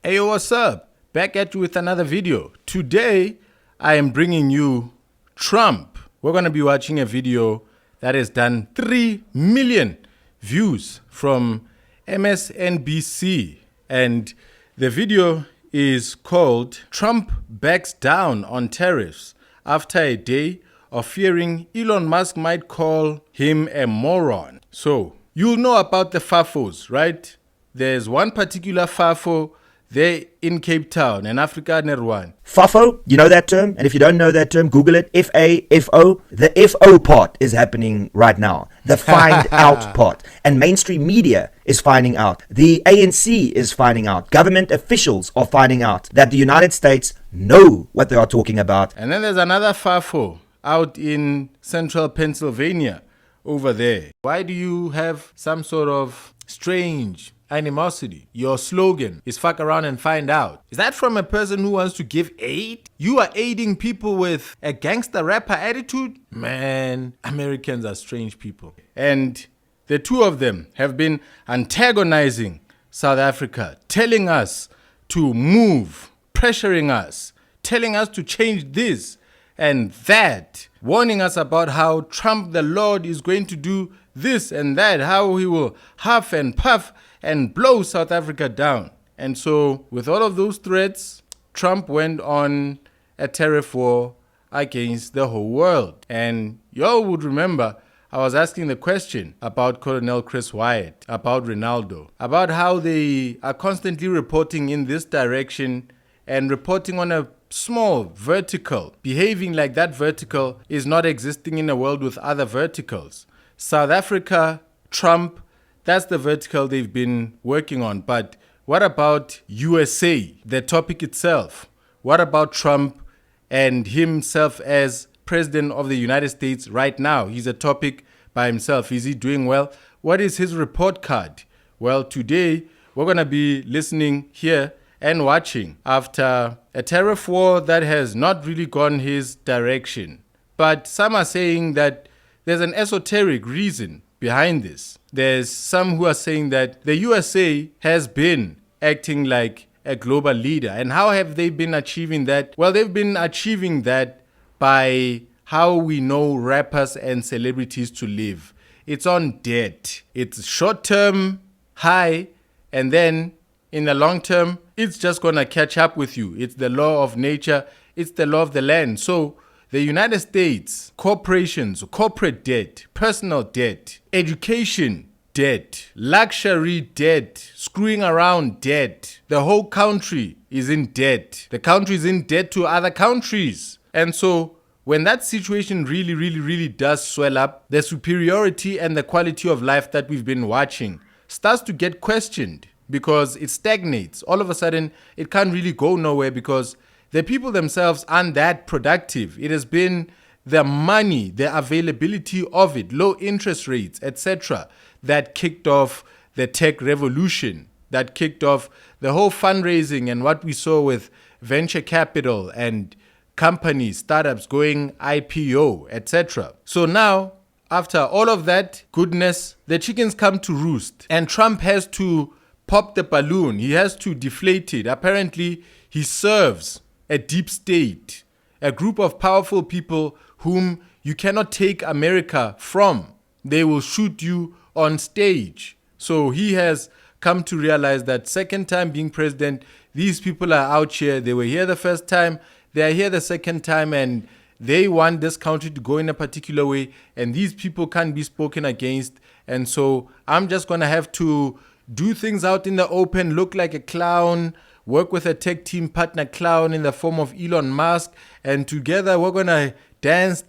Hey, yo, what's up? Back at you with another video. Today, I am bringing you Trump. We're going to be watching a video that has done 3 million views from MSNBC. And the video is called Trump Backs Down on Tariffs after a day of fearing Elon Musk might call him a moron. So, you'll know about the FAFOs, right? There's one particular FAFO there in Cape Town, in Africa, Nerwan. FAFO, you know that term? And if you don't know that term, Google it. F-A-F-O. The F-O part is happening right now. The find out part. And mainstream media is finding out. The ANC is finding out. Government officials are finding out that the United States know what they are talking about. And then there's another FAFO out in central Pennsylvania over there. Why do you have some sort of strange animosity? Your slogan is fuck around and find out. Is that from a person who wants to give aid? You are aiding people with a gangster rapper attitude? Man, Americans are strange people. And the two of them have been antagonizing South Africa, telling us to move, pressuring us, telling us to change this and that, warning us about how Trump the Lord is going to do this and that, how he will huff and puff and blow South Africa down. And so with all of those threats, Trump went on a tariff war against the whole world. And y'all would remember I was asking the question about Colonel Chris Wyatt, about Ronaldo, about how they are constantly reporting in this direction and reporting on a small vertical, behaving like that vertical is not existing in a world with other verticals. South Africa, Trump, that's the vertical they've been working on. But what about USA, the topic itself? What about Trump and himself as president of the United States right now? He's a topic by himself. Is he doing well? What is his report card? Well, today we're going to be listening here and watching after a tariff war that has not really gone his direction. But some are saying that there's an esoteric reason behind this. There's some who are saying that the USA has been acting like a global leader. And how have they been achieving that? Well, they've been achieving that by how we know rappers and celebrities to live. It's on debt. It's short-term high, and then in the long term, it's just going to catch up with you. It's the law of nature. It's the law of the land. So the United States, corporations, corporate debt, personal debt, education debt, luxury debt, screwing around debt. The whole country is in debt. The country is in debt to other countries. And so when that situation really does swell up, the superiority and the quality of life that we've been watching starts to get questioned because it stagnates. All of a sudden, it can't really go nowhere because the people themselves aren't that productive. It has been the money, the availability of it, low interest rates, etc., that kicked off the tech revolution, that kicked off the whole fundraising and what we saw with venture capital and companies, startups going IPO, etc. So now, after all of that goodness, the chickens come to roost and Trump has to pop the balloon. He has to deflate it. Apparently, he serves a deep state, a group of powerful people whom you cannot take America from. They will shoot you on stage. So he has come to realize that second time being president, these people are out here. They were here the first time. They are here the second time, and they want this country to go in a particular way, and these people can't be spoken against. And so I'm just going to have to do things out in the open, look like a clown, work with a tech team partner clown in the form of Elon Musk, and together we're going to dance,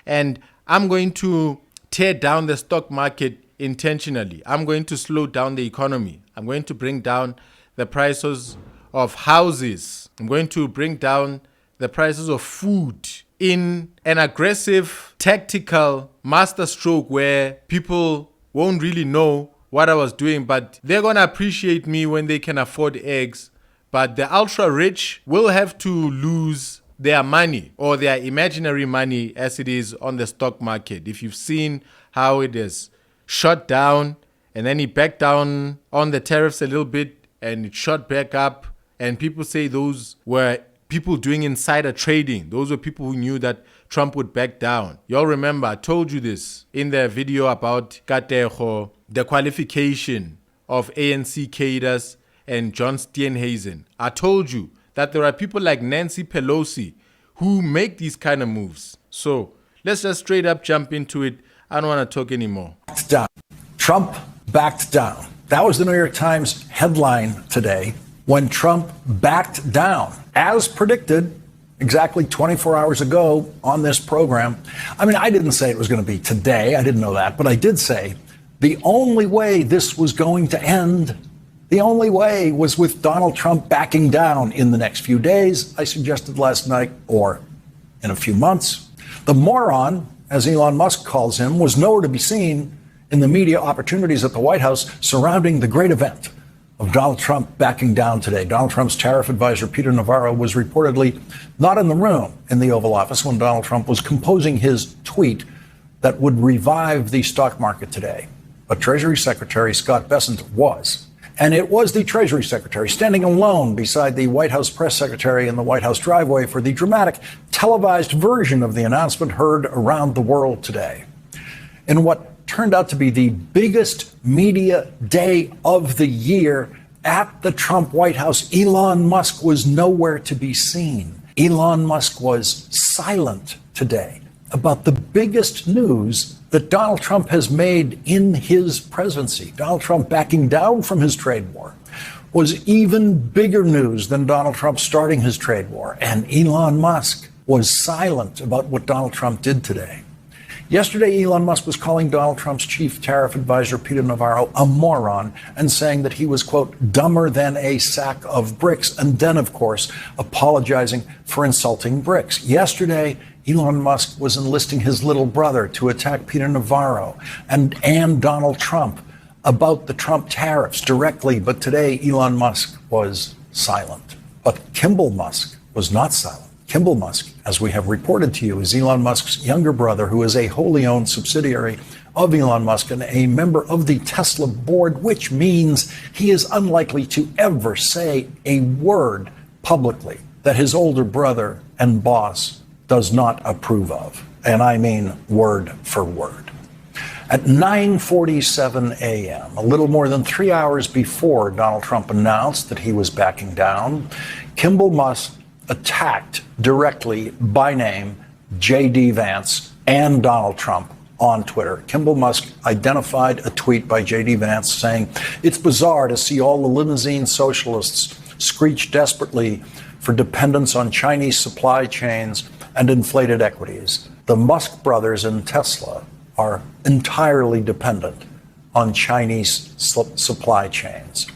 and I'm going to tear down the stock market intentionally. I'm going to slow down the economy. I'm going to bring down the prices of houses. I'm going to bring down the prices of food in an aggressive, tactical masterstroke where people won't really know what I was doing, but they're going to appreciate me when they can afford eggs. But the ultra rich will have to lose their money or their imaginary money as it is on the stock market. If you've seen how it is shut down and then he backed down on the tariffs a little bit and it shot back up. And people say those were people doing insider trading. Those were people who knew that Trump would back down. Y'all remember, I told you this in the video about Katejo, the qualification of ANC cadres and John Steenhuisen. I told you that there are people like Nancy Pelosi who make these kind of moves. So let's just straight up jump into it. I don't want to talk anymore. Down. Trump backed down. That was the New York Times headline today when Trump backed down, as predicted exactly 24 hours ago on this program. I mean, I didn't say it was going to be today. I didn't know that. But I did say the only way this was going to end, the only way was with Donald Trump backing down in the next few days, I suggested last night, or in a few months. The moron, as Elon Musk calls him, was nowhere to be seen in the media opportunities at the White House surrounding the great event of Donald Trump backing down today. Donald Trump's tariff advisor, Peter Navarro, was reportedly not in the room in the Oval Office when Donald Trump was composing his tweet that would revive the stock market today. But Treasury Secretary Scott Bessent was. And it was the Treasury Secretary standing alone beside the White House press secretary in the White House driveway for the dramatic televised version of the announcement heard around the world today. In what turned out to be the biggest media day of the year at the Trump White House, Elon Musk was nowhere to be seen. Elon Musk was silent today about the biggest news that Donald Trump has made in his presidency. Donald Trump backing down from his trade war was even bigger news than Donald Trump starting his trade war. And Elon Musk was silent about what Donald Trump did today. Yesterday, Elon Musk was calling Donald Trump's chief tariff advisor, Peter Navarro, a moron and saying that he was, quote, dumber than a sack of bricks. And then, of course, apologizing for insulting bricks. Yesterday, Elon Musk was enlisting his little brother to attack Peter Navarro and Donald Trump about the Trump tariffs directly. But today, Elon Musk was silent. But Kimball Musk was not silent. Kimball Musk, as we have reported to you, is Elon Musk's younger brother, who is a wholly owned subsidiary of Elon Musk and a member of the Tesla board, which means he is unlikely to ever say a word publicly that his older brother and boss does not approve of. And I mean word for word. At 9:47 a.m., a little more than 3 hours before Donald Trump announced that he was backing down, Kimball Musk attacked directly by name J.D. Vance and Donald Trump on Twitter. Kimball Musk identified a tweet by J.D. Vance saying, "It's bizarre to see all the limousine socialists screech desperately for dependence on Chinese supply chains and inflated equities. The Musk brothers and Tesla are entirely dependent on Chinese supply chains."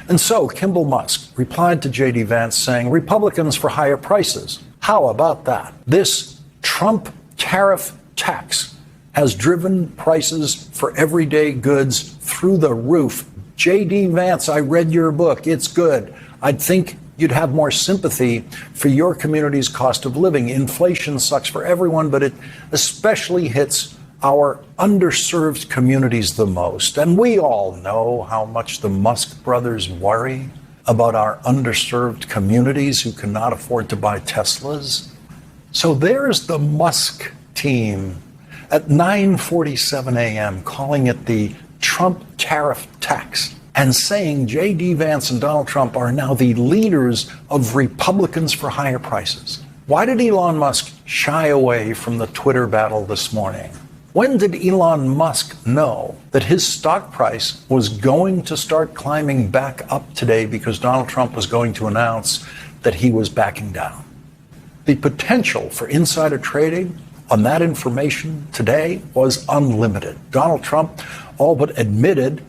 And so Kimball Musk replied to J.D. Vance saying, "Republicans for higher prices. How about that? This Trump tariff tax has driven prices for everyday goods through the roof. J.D. Vance, I read your book. It's good. I'd think you'd have more sympathy for your community's cost of living. Inflation sucks for everyone, but it especially hits our underserved communities the most. And we all know how much the Musk brothers worry about our underserved communities who cannot afford to buy Teslas." So there's the Musk team at 9:47 a.m. calling it the Trump tariff tax and saying J.D. Vance and Donald Trump are now the leaders of Republicans for higher prices. Why did Elon Musk shy away from the Twitter battle this morning? When did Elon Musk know that his stock price was going to start climbing back up today because Donald Trump was going to announce that he was backing down? The potential for insider trading on that information today was unlimited. Donald Trump all but admitted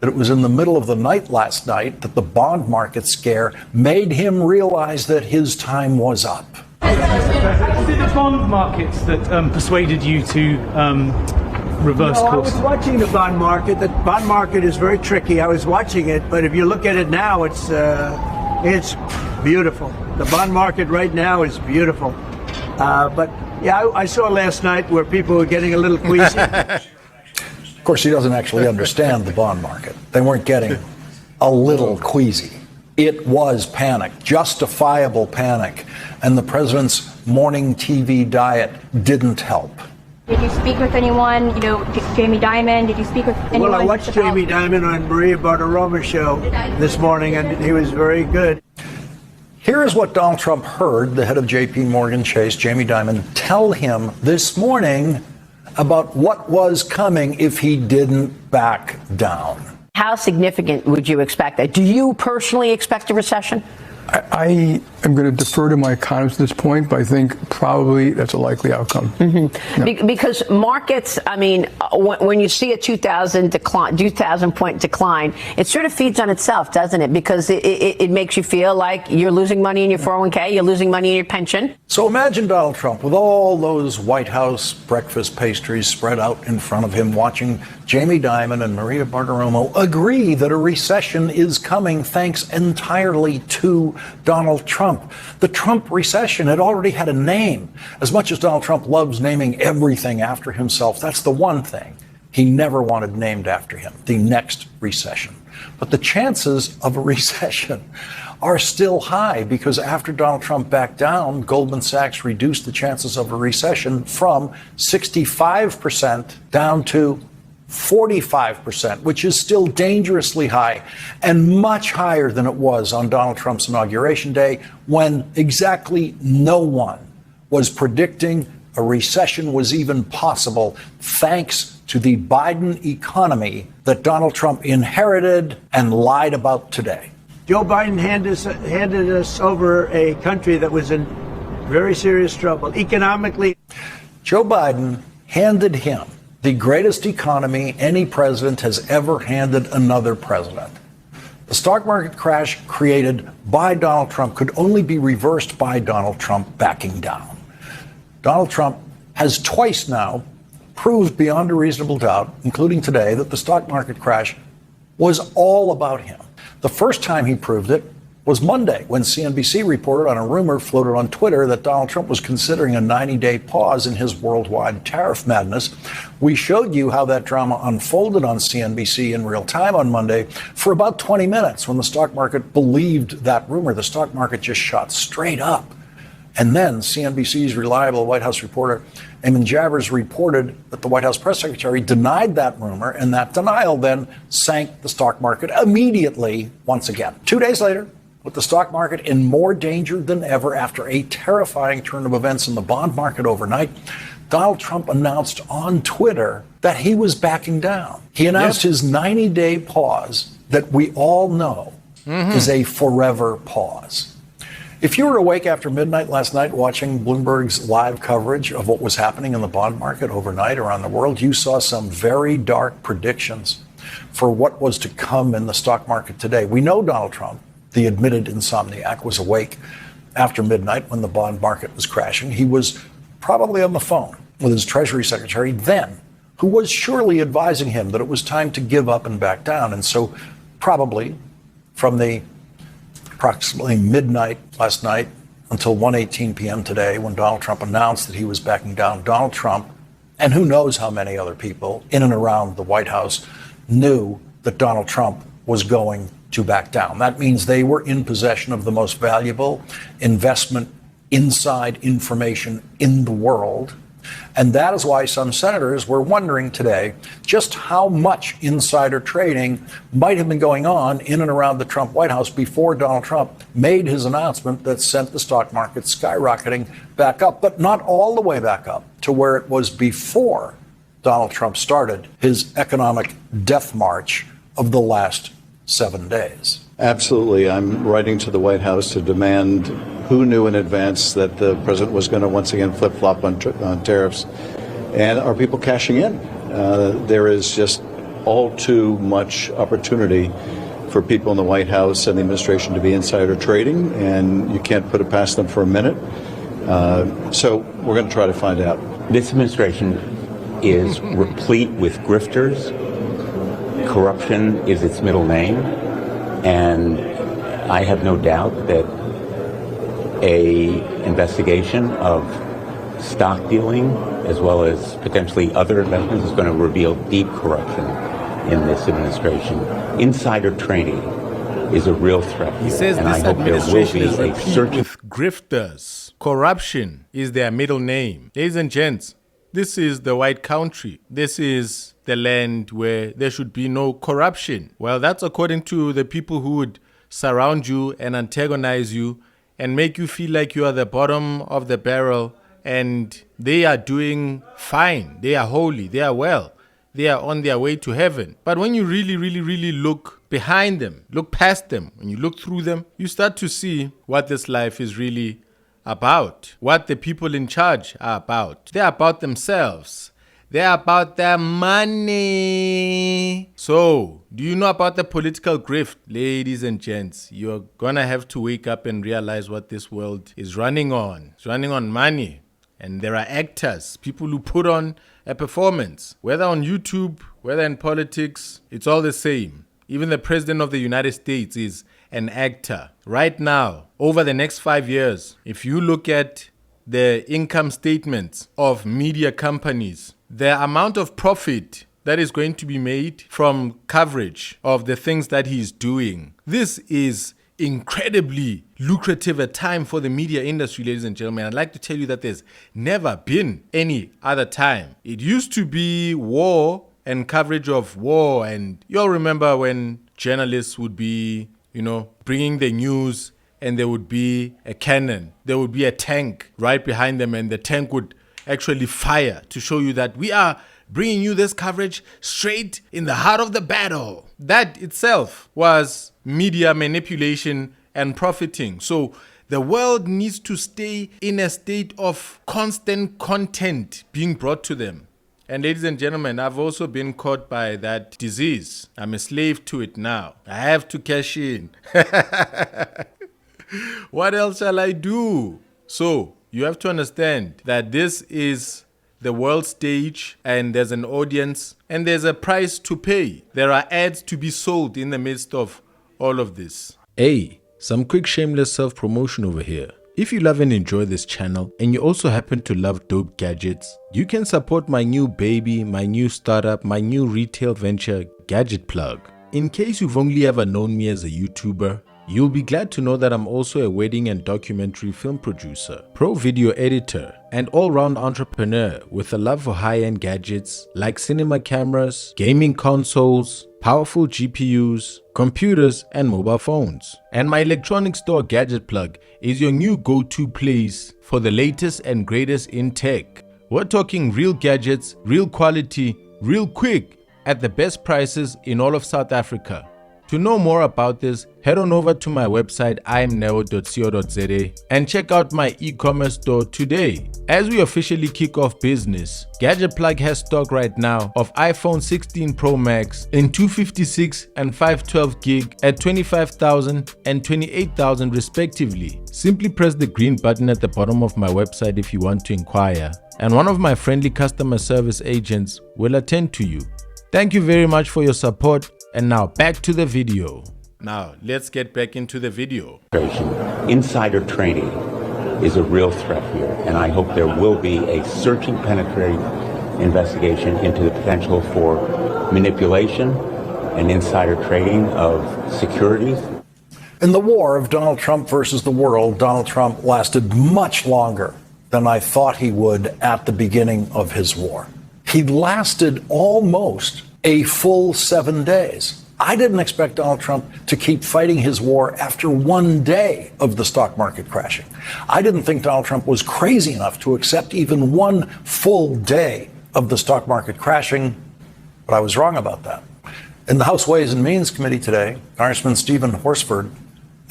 that it was in the middle of the night last night that the bond market scare made him realize that his time was up. Was it the bond markets that persuaded you to reverse course? I was watching the bond market. The bond market is very tricky. I was watching it, but if you look at it now, it's beautiful. The bond market right now is beautiful. But yeah, I saw last night where people were getting a little queasy. Of course, he doesn't actually understand the bond market. They weren't getting a little queasy. It was panic, justifiable panic, and the president's morning TV diet didn't help. Did you speak with anyone, Jamie Dimon? Did you speak with anyone? Well, I watched Jamie Dimon on Maria Bartiromo's show this morning, and he was very good. Here is what Donald Trump heard the head of J.P. Morgan Chase, Jamie Dimon, tell him this morning about what was coming if he didn't back down. How significant would you expect that? Do you personally expect a recession? I am going to defer to my economists at this point, but I think probably that's a likely outcome. Mm-hmm. Because markets, I mean, when you see a 2,000 point decline, it sort of feeds on itself, doesn't it? Because it makes you feel like you're losing money in your 401k, you're losing money in your pension. So imagine Donald Trump with all those White House breakfast pastries spread out in front of him, watching Jamie Dimon and Maria Bartiromo agree that a recession is coming thanks entirely to Donald Trump. The Trump recession had already had a name. As much as Donald Trump loves naming everything after himself, that's the one thing he never wanted named after him, the next recession. But the chances of a recession are still high because after Donald Trump backed down, Goldman Sachs reduced the chances of a recession from 65% down to 45%, which is still dangerously high and much higher than it was on Donald Trump's inauguration day, when exactly no one was predicting a recession was even possible, thanks to the Biden economy that Donald Trump inherited and lied about today. Joe Biden handed us over a country that was in very serious trouble economically. Joe Biden handed him the greatest economy any president has ever handed another president. The stock market crash created by Donald Trump could only be reversed by Donald Trump backing down. Donald Trump has twice now proved beyond a reasonable doubt, including today, that the stock market crash was all about him. The first time he proved it was Monday, when CNBC reported on a rumor floated on Twitter that Donald Trump was considering a 90-day pause in his worldwide tariff madness. We showed you how that drama unfolded on CNBC in real time on Monday for about 20 minutes. When the stock market believed that rumor, the stock market just shot straight up. And then CNBC's reliable White House reporter, Eamon Javers, reported that the White House press secretary denied that rumor, and that denial then sank the stock market immediately once again. 2 days later, with the stock market in more danger than ever after a terrifying turn of events in the bond market overnight, Donald Trump announced on Twitter that he was backing down. He announced his 90-day pause that we all know is a forever pause. If you were awake after midnight last night watching Bloomberg's live coverage of what was happening in the bond market overnight around the world, you saw some very dark predictions for what was to come in the stock market today. We know Donald Trump, the admitted insomniac, was awake after midnight when the bond market was crashing. He was probably on the phone with his Treasury Secretary then, who was surely advising him that it was time to give up and back down. And so probably from the approximately midnight last night until 1:18 p.m. today, when Donald Trump announced that he was backing down, Donald Trump, and who knows how many other people in and around the White House, knew that Donald Trump was going to back down. That means they were in possession of the most valuable investment inside information in the world. And that is why some senators were wondering today just how much insider trading might have been going on in and around the Trump White House before Donald Trump made his announcement that sent the stock market skyrocketing back up, but not all the way back up to where it was before Donald Trump started his economic death march of the last 7 days. Absolutely. I'm writing to the White House to demand who knew in advance that the president was going to once again flip-flop on tariffs, and are people cashing in? There is just all too much opportunity for people in the White House and the administration to be insider trading, and you can't put it past them for a minute. So we're going to try to find out. This administration is replete with grifters. Corruption is its middle name, and I have no doubt that a investigation of stock dealing as well as potentially other investments is going to reveal deep corruption in this administration. Insider trading is a real threat. He says and this I hope there will administration be is a replete searching with grifters. Corruption is their middle name. Ladies and gents, this is the white country. This is the land where there should be no corruption. Well, that's according to the people who would surround you and antagonize you and make you feel like you are the bottom of the barrel and they are doing fine. They are holy. They are well. They are on their way to heaven. But when you really look behind them, look past them, when you look through them, you start to see what this life is really about, what the people in charge are about. They're about themselves. They're about their money. So, do you know about the political grift? Ladies and gents, you're gonna have to wake up and realize what this world is running on. It's running on money. And there are actors, people who put on a performance, whether on YouTube, whether in politics, it's all the same. Even the president of the United States is an actor. Right now, over the next 5 years, if you look at the income statements of media companies, the amount of profit that is going to be made from coverage of the things that he's doing, this is incredibly lucrative a time for the media industry, ladies and gentlemen. I'd like to tell you that there's never been any other time. It used to be war and coverage of war, and you all remember when journalists would be, bringing the news and there would be a cannon, there would be a tank right behind them, and the tank would actually fire to show you that we are bringing you this coverage straight in the heart of the battle. That itself was media manipulation and profiting. So the world needs to stay in a state of constant content being brought to them. And ladies and gentlemen, I've also been caught by that disease. I'm a slave to it now. I have to cash in. What else shall I do? So you have to understand that this is the world stage, and there's an audience and there's a price to pay. There are ads to be sold in the midst of all of this. Hey, some quick shameless self-promotion over here. If you love and enjoy this channel and you also happen to love dope gadgets, you can support my new baby, my new startup, my new retail venture, Gadget Plug. In case you've only ever known me as a YouTuber, you'll be glad to know that I'm also a wedding and documentary film producer, pro video editor, and all-round entrepreneur with a love for high-end gadgets like cinema cameras, gaming consoles, powerful GPUs, computers, and mobile phones. And my electronics store Gadget Plug is your new go-to place for the latest and greatest in tech. We're talking real gadgets, real quality, real quick, at the best prices in all of South Africa. To know more about this, head on over to my website imneo.co.za and check out my e-commerce store today. As we officially kick off business, Gadget Plug has stock right now of iPhone 16 Pro Max in 256 and 512 gig at 25,000 and 28,000 respectively. Simply press the green button at the bottom of my website if you want to inquire, and one of my friendly customer service agents will attend to you. Thank you very much for your support. And now back to the video. Now let's get back into the video. Insider trading is a real threat here, and I hope there will be a searching, penetrating investigation into the potential for manipulation and insider trading of securities. In the war of Donald Trump versus the world, Donald Trump lasted much longer than I thought he would at the beginning of his war. He lasted almost a full 7 days. I didn't expect Donald Trump to keep fighting his war after 1 day of the stock market crashing. I didn't think Donald Trump was crazy enough to accept even 1 full day of the stock market crashing, but I was wrong about that. In the House Ways and Means Committee today, Congressman Stephen Horsford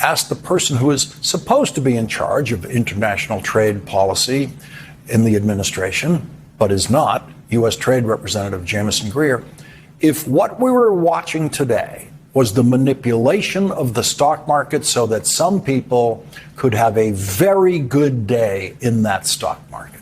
asked the person who is supposed to be in charge of international trade policy in the administration, but is not, U.S. Trade Representative Jamieson Greer, if what we were watching today was the manipulation of the stock market so that some people could have a very good day in that stock market.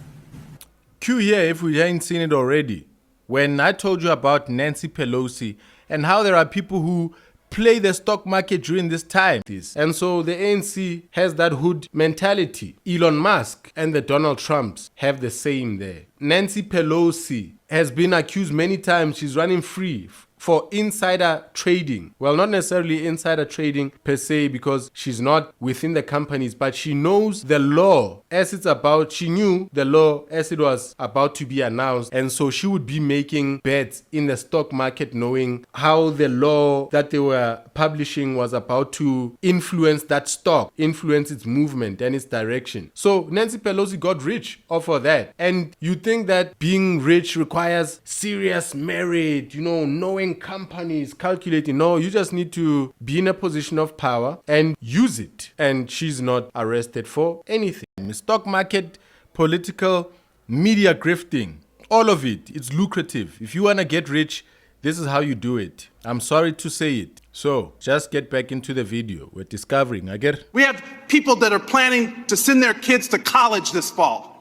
Cue here if we hadn't seen it already. When I told you about Nancy Pelosi and how there are people who play the stock market during this time. And so the ANC has that hood mentality. Elon Musk and the Donald Trumps have the same there. Nancy Pelosi has been accused many times she's running free for insider trading. Well, not necessarily insider trading per se, because she's not within the companies, but she knows the law as it's about. She knew the law as it was about to be announced. And so she would be making bets in the stock market, knowing how the law that they were publishing was about to influence that stock, influence its movement and its direction. So Nancy Pelosi got rich off of that. And you think that being rich requires serious merit, knowing companies, calculating. No, you just need to be in a position of power and use it. And she's not arrested for anything. Stock market, political, media grifting, all of it, it's lucrative. If you want to get rich, this is how you do it. I'm sorry to say it. So just get back into the video. We're discovering. I get it. We have people that are planning to send their kids to college this fall.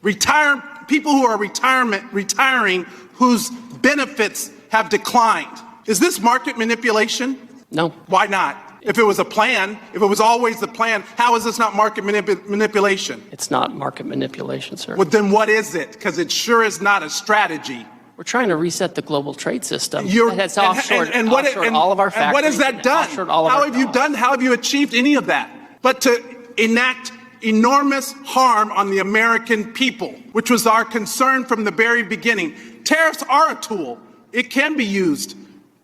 People who are retiring whose benefits have declined. Is this market manipulation? No. Why not? If it was a plan, if it was always the plan, how is this not market manipulation? It's not market manipulation, sir. Well, then what is it? Because it sure is not a strategy. We're trying to reset the global trade system. That's offshored all of our factories. And what has that done? How have you achieved any of that? But to enact enormous harm on the American people, which was our concern from the very beginning. Tariffs are a tool. It can be used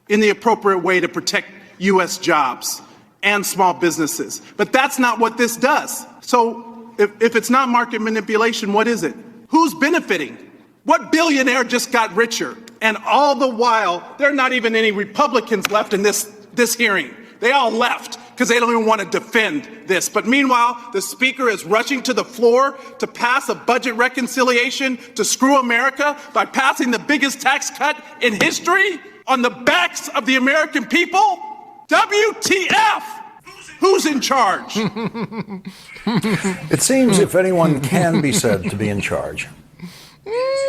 in the appropriate way to protect U.S. jobs and small businesses. But that's not what this does. So if it's not market manipulation, what is it? Who's benefiting? What billionaire just got richer? And all the while, there are not even any Republicans left in this hearing. They all left because they don't even want to defend this. But meanwhile, the speaker is rushing to the floor to pass a budget reconciliation to screw America by passing the biggest tax cut in history on the backs of the American people. WTF? Who's in charge? It seems if anyone can be said to be in charge,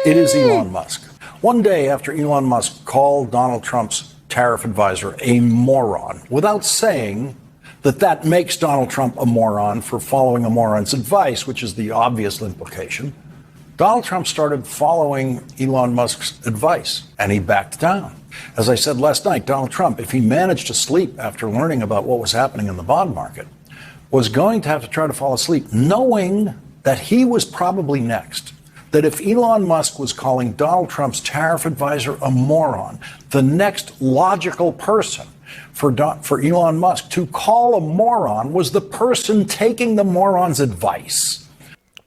it is Elon Musk. One day after Elon Musk called Donald Trump's tariff advisor a moron, without saying that makes Donald Trump a moron for following a moron's advice, which is the obvious implication, Donald Trump started following Elon Musk's advice, and he backed down. As I said last night, Donald Trump, if he managed to sleep after learning about what was happening in the bond market, was going to have to try to fall asleep, knowing that he was probably next. That if Elon Musk was calling Donald Trump's tariff advisor a moron, the next logical person for Elon Musk to call a moron was the person taking the moron's advice.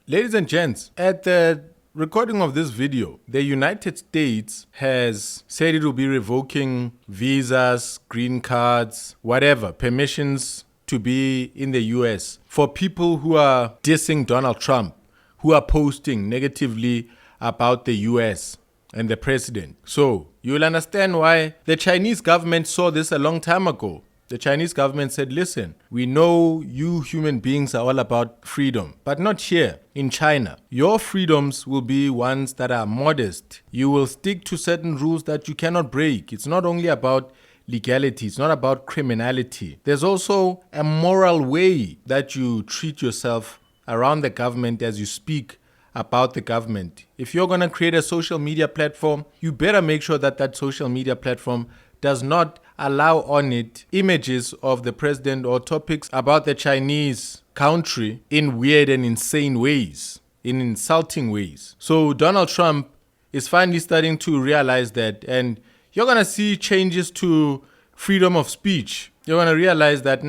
Ladies and gents, at the recording of this video, the United States has said it will be revoking visas, green cards, whatever, permissions to be in the US for people who are dissing Donald Trump, who are posting negatively about the US and the president. So you'll understand why the Chinese government saw this a long time ago. The Chinese government said, listen, we know you human beings are all about freedom, but not here in China. Your freedoms will be ones that are modest. You will stick to certain rules that you cannot break. It's not only about legality. It's not about criminality. There's also a moral way that you treat yourself around the government as you speak about the government. If you're going to create a social media platform, you better make sure that that social media platform does not allow on it images of the president or topics about the Chinese country in weird and insane ways, in insulting ways. So Donald Trump is finally starting to realize that, and you're going to see changes to freedom of speech. You're going to realize that,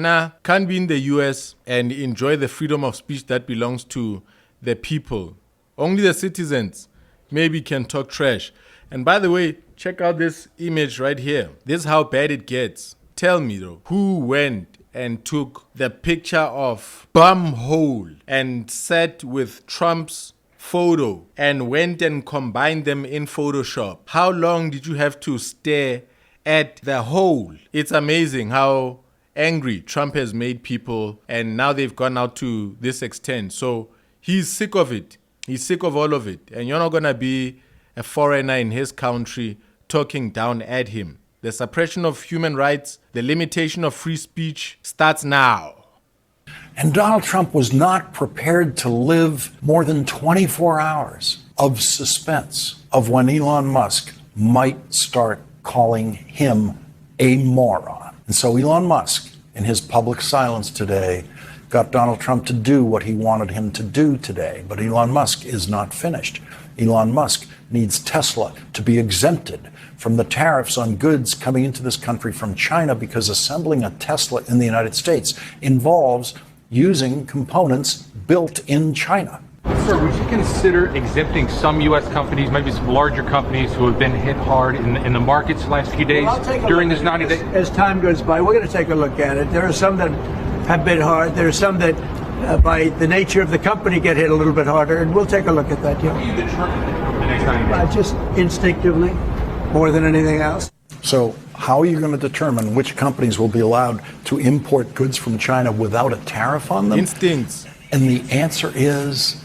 can't be in the US and enjoy the freedom of speech that belongs to the people. Only the citizens maybe can talk trash. And by the way, check out this image right here. This is how bad it gets. Tell me though, who went and took the picture of bumhole and sat with Trump's photo and went and combined them in Photoshop? How long did you have to stare at the hole? It's amazing how angry Trump has made people, and now they've gone out to this extent. So he's sick of it. He's sick of all of it. And you're not going to be a foreigner in his country talking down at him. The suppression of human rights, the limitation of free speech starts now. And Donald Trump was not prepared to live more than 24 hours of suspense of when Elon Musk might start calling him a moron. And so Elon Musk, in his public silence today, got Donald Trump to do what he wanted him to do today. But Elon Musk is not finished. Elon Musk needs Tesla to be exempted from the tariffs on goods coming into this country from China, because assembling a Tesla in the United States involves using components built in China. Sir, would you consider exempting some U.S. companies, maybe some larger companies who have been hit hard in the markets the last few days during this 90 days? As time goes by, we're going to take a look at it. There are some that have been hard. There are some that, by the nature of the company, get hit a little bit harder, and we'll take a look at that. Yeah. How do you determine the next 90 days? Just instinctively, more than anything else. So how are you going to determine which companies will be allowed to import goods from China without a tariff on them? Instincts. And the answer is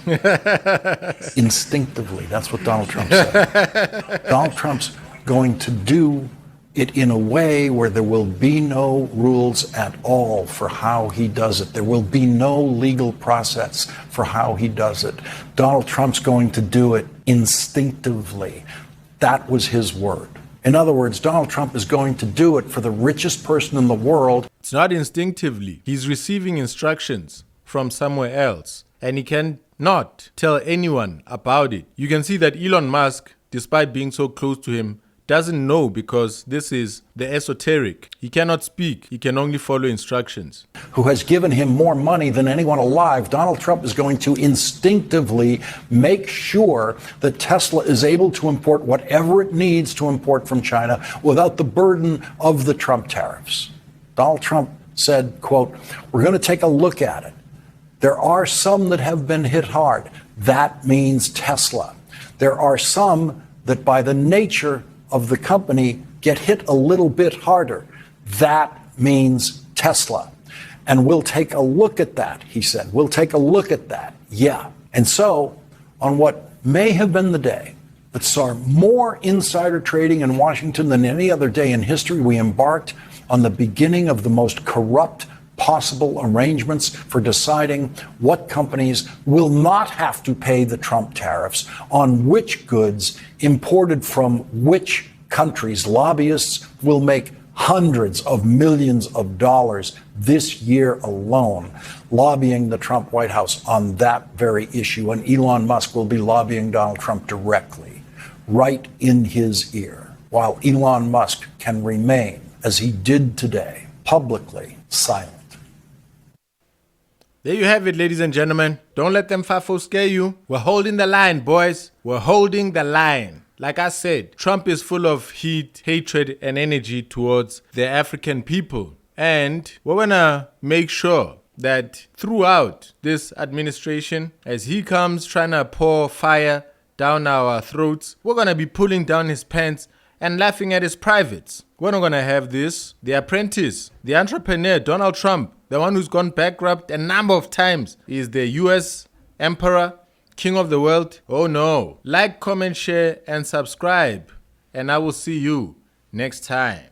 instinctively. That's what Donald Trump said. Donald Trump's going to do it in a way where there will be no rules at all for how he does it. There will be no legal process for how he does it. Donald Trump's going to do it instinctively. That was his word. In other words, Donald Trump is going to do it for the richest person in the world. It's not instinctively. He's receiving instructions from somewhere else, and he can not tell anyone about it. You can see that Elon Musk, despite being so close to him, doesn't know, because this is the esoteric. He cannot speak. He can only follow instructions. Who has given him more money than anyone alive. Donald Trump is going to instinctively make sure that Tesla is able to import whatever it needs to import from China without the burden of the Trump tariffs. Donald Trump said, quote, "We're going to take a look at it. There are some that have been hit hard. That means Tesla. There are some that, by the nature of the company, get hit a little bit harder. That means Tesla. And we'll take a look at that," he said. "We'll take a look at that." Yeah. And so, on what may have been the day that saw more insider trading in Washington than any other day in history, we embarked on the beginning of the most corrupt possible arrangements for deciding what companies will not have to pay the Trump tariffs on which goods imported from which countries. Lobbyists will make hundreds of millions of dollars this year alone lobbying the Trump White House on that very issue. And Elon Musk will be lobbying Donald Trump directly, right in his ear, while Elon Musk can remain, as he did today, publicly silent. There you have it, ladies and gentlemen. Don't let them fafos scare you. We're holding the line, boys. We're holding the line. Like I said, Trump is full of heat, hatred, and energy towards the African people. And we're going to make sure that throughout this administration, as he comes trying to pour fire down our throats, we're going to be pulling down his pants and laughing at his privates. We're not going to have this. The apprentice, the entrepreneur, Donald Trump, the one who's gone bankrupt a number of times, is the US emperor, king of the world. Oh no. Like, comment, share, and subscribe. And I will see you next time.